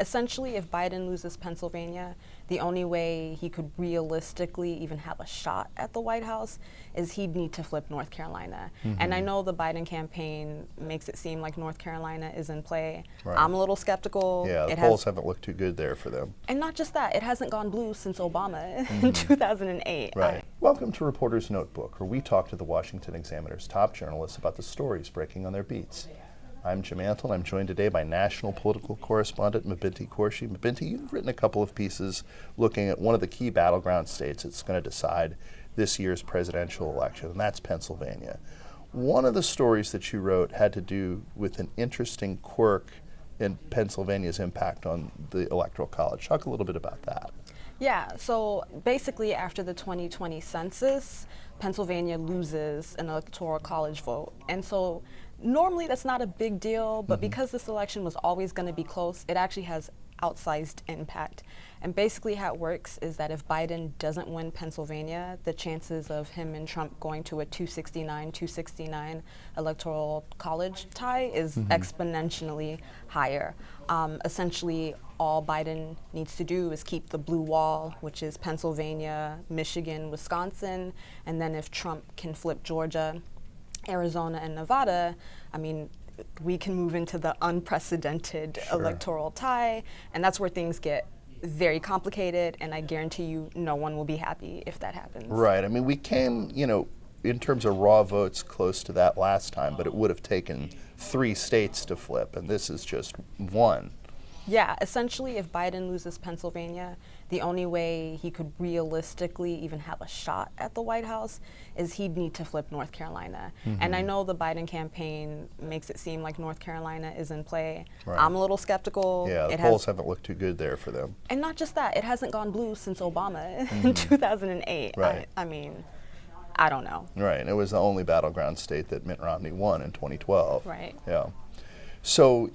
Essentially, if Biden loses Pennsylvania, the only way he could realistically even have a shot at the White House is he'd need to flip North Carolina. And I know the Biden campaign makes it seem like North Carolina is in play. Right. I'm a little skeptical. Yeah, the polls haven't looked too good there for them. And not just that, it hasn't gone blue since Obama in 2008. Right. Welcome to Reporter's Notebook, where we talk to the Washington Examiner's top journalists about the stories breaking on their beats. I'm Jim Antle. I'm joined today by national political correspondent Mabinty Quarshie. Mabinty, you've written a couple of pieces looking at one of the key battleground states that's going to decide this year's presidential election, and that's Pennsylvania. One of the stories that you wrote had to do with an interesting quirk in Pennsylvania's impact on the Electoral College. Talk a little bit about that. Yeah, so basically after the 2020 census, Pennsylvania loses an Electoral College vote. And so normally that's not a big deal, but because this election was always going to be close, it actually has outsized impact. And basically how it works is that if Biden doesn't win Pennsylvania, the chances of him and Trump going to a 269 Electoral College tie is exponentially higher. Essentially, all Biden needs to do is keep the blue wall, which is Pennsylvania, Michigan, Wisconsin, and then if Trump can flip Georgia, Arizona, and Nevada, I mean, we can move into the unprecedented electoral tie, and that's where things get very complicated, and I guarantee you no one will be happy if that happens. Right. I mean, we came, in terms of raw votes, close to that last time, but it would have taken 3 states to flip, and this is just one. Yeah, essentially, if Biden loses Pennsylvania, the only way he could realistically even have a shot at the White House is he'd need to flip North Carolina. And I know the Biden campaign makes it seem like North Carolina is in play. Right. I'm a little skeptical. Yeah, the polls haven't looked too good there for them. And not just that, it hasn't gone blue since Obama in 2008. Right. I mean, I don't know. Right, and it was the only battleground state that Mitt Romney won in 2012. Right. Yeah. So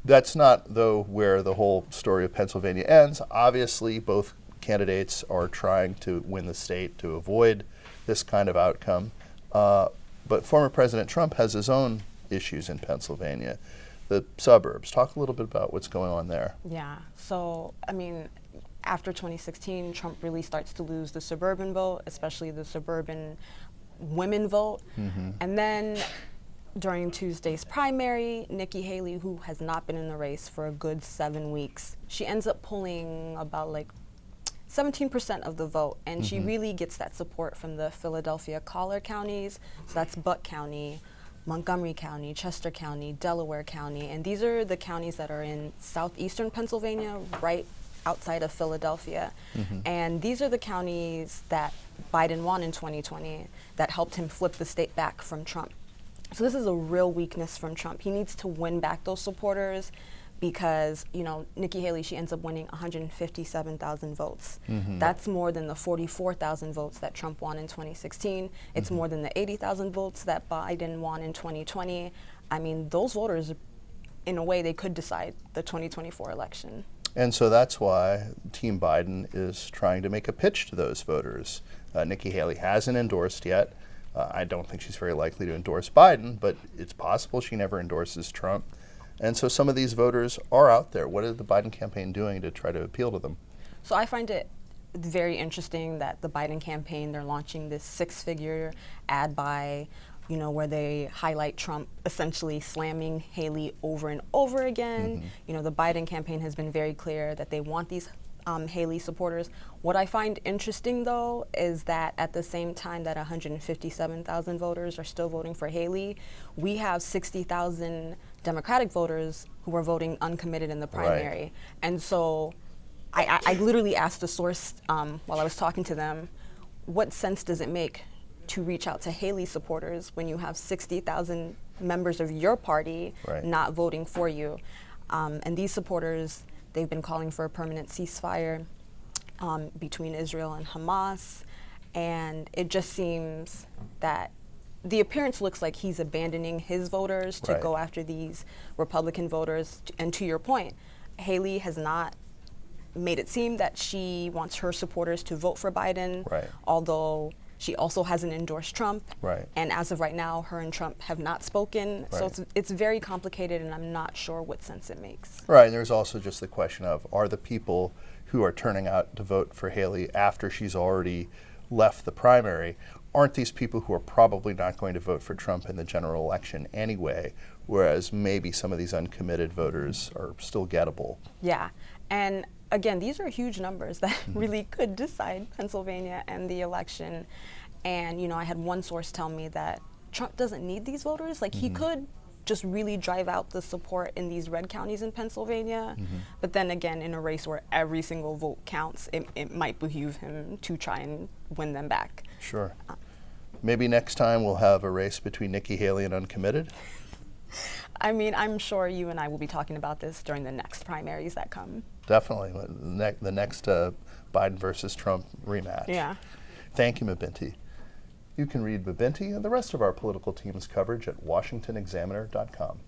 that's not, though, where the whole story of Pennsylvania ends. Obviously, both candidates are trying to win the state to avoid this kind of outcome. But former President Trump has his own issues in Pennsylvania. The suburbs. Talk a little bit about what's going on there. Yeah. So, I mean, after 2016, Trump really starts to lose the suburban vote, especially the suburban women vote. And then during Tuesday's primary, Nikki Haley, who has not been in the race for a good 7 weeks, she ends up pulling about 17% of the vote, and she really gets that support from the Philadelphia collar counties. So that's Buck County, Montgomery County, Chester County, Delaware County, and these are the counties that are in southeastern Pennsylvania, right outside of Philadelphia. And these are the counties that Biden won in 2020 that helped him flip the state back from Trump. So this is a real weakness from Trump. He needs to win back those supporters because, Nikki Haley, she ends up winning 157,000 votes. That's more than the 44,000 votes that Trump won in 2016. It's more than the 80,000 votes that Biden won in 2020. I mean, those voters, in a way, they could decide the 2024 election. And so that's why Team Biden is trying to make a pitch to those voters. Nikki Haley hasn't endorsed yet. I don't think she's very likely to endorse Biden, but it's possible she never endorses Trump. And so some of these voters are out there. What is the Biden campaign doing to try to appeal to them? So I find it very interesting that the Biden campaign, they're launching this 6-figure ad buy, where they highlight Trump essentially slamming Haley over and over again. The Biden campaign has been very clear that they want these Haley supporters. What I find interesting, though, is that at the same time that 157,000 voters are still voting for Haley, we have 60,000 Democratic voters who are voting uncommitted in the primary. Right. And so I literally asked the source while I was talking to them, what sense does it make to reach out to Haley supporters when you have 60,000 members of your party not voting for you? And these supporters, they've been calling for a permanent ceasefire between Israel and Hamas, and it just seems that the appearance looks like he's abandoning his voters to go after these Republican voters. And to your point, Haley has not made it seem that she wants her supporters to vote for Biden, although She also hasn't endorsed Trump. Right. And as of right now, her and Trump have not spoken. So Right. it's very complicated, and I'm not sure what sense it makes. Right, and there's also just the question of, are the people who are turning out to vote for Haley after she's already left the primary, aren't these people who are probably not going to vote for Trump in the general election anyway, whereas maybe some of these uncommitted voters are still gettable? Yeah, and again, these are huge numbers that really could decide Pennsylvania and the election. And, you know, I had one source tell me that Trump doesn't need these voters. Like, he could just really drive out the support in these red counties in Pennsylvania. But then again, in a race where every single vote counts, it might behoove him to try and win them back. Sure. Maybe next time we'll have a race between Nikki Haley and uncommitted? I mean, I'm sure you and I will be talking about this during the next primaries that come. Definitely. The next Biden versus Trump rematch. Yeah. Thank you, Mabinty. You can read Mabinty and the rest of our political team's coverage at washingtonexaminer.com.